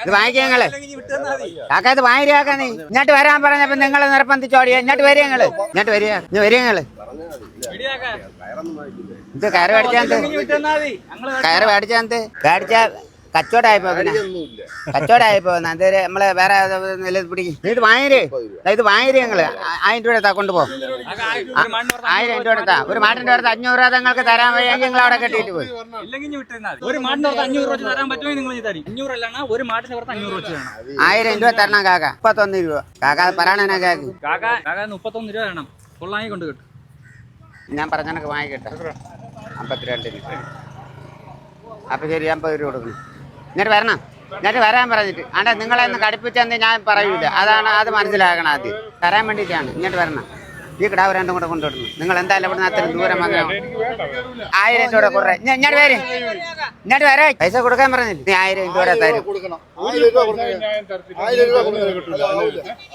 ഇത് വാങ്ങിക്കുക ഞങ്ങള്. കാക്ക ഇത് വാങ്ങിക്കാക്ക നീ. ഇങ്ങോട്ട് വരാൻ പറഞ്ഞപ്പോ നിങ്ങൾ നിർബന്ധിച്ചോടിയ. ഇങ്ങോട്ട് വരിക ഞങ്ങള്. ഇങ്ങോട്ട് വരിക. ഇനി വരിക ഞങ്ങള്. ഇത് കയറ് മേടിച്ചാന്ത്. കയറ് മേടിച്ചാന്ത്. മേടിച്ചാ കച്ചവടമായിപ്പോ. പിന്നെ കച്ചവടമായിപ്പോ അത് നമ്മള് വേറെ പിടിക്കും. ഇത് വാങ്ങിര്. ഇത് വാങ്ങിര് ഞങ്ങള്. 1000 രൂപ എടുത്താ കൊണ്ടുപോ. 1000 രൂപ എടുത്താ. ഒരു മാട്ടിന്റെ അടുത്ത് 500 രൂപ നിങ്ങൾക്ക് തരാൻ വയ്യെങ്കിൽ നിങ്ങൾ അവിടെ കെട്ടിയിട്ട് പോയി. ഒരു മാട്ടിന്റെ പുറത്ത് 500 രൂപ തരാൻ പറ്റുമെങ്കിൽ നിങ്ങൾ തരും. 500 അല്ലാണ് ഒരു മാട്ടിന്റെ പുറത്ത് 500 വെച്ച് വേണം. 1000 രൂപ തരണം കാക്ക. 31 രൂപ. കാക്ക പറയണ കേക്ക്. കാക്ക 31 രൂപ വേണം. കൊള്ളാങ്ങി കൊണ്ട് കിട്ടും. ഞാൻ പറഞ്ഞ വാങ്ങിക്കട്ടെ. 52 രൂപ. അപ്പൊ ശരി 50 രൂപ കൊടുക്കണം. എന്നിട്ട് വരണം. എന്നിട്ട് വരാൻ പറഞ്ഞിട്ട് ആണ്ടെ നിങ്ങളെ ഒന്ന് കടുപ്പിച്ചെന്ന് ഞാൻ പറയൂല. അത് മനസ്സിലാക്കണം. ആദ്യം തരാൻ വേണ്ടിയിട്ടാണ്. ഇങ്ങോട്ട് വരണം. ഈ കിടാവ് രണ്ടും കൂടെ കൊണ്ടുവിടണം. നിങ്ങൾ എന്തായാലും ഇവിടുന്ന് അത്രയും ദൂരം വന്നോ. 1000 രൂപ കുറേ. ഇങ്ങോട്ട് വരെ. ഇങ്ങോട്ട് വരെ. പൈസ കൊടുക്കാൻ പറഞ്ഞില്ല. നീ 1000 രൂപ തരും.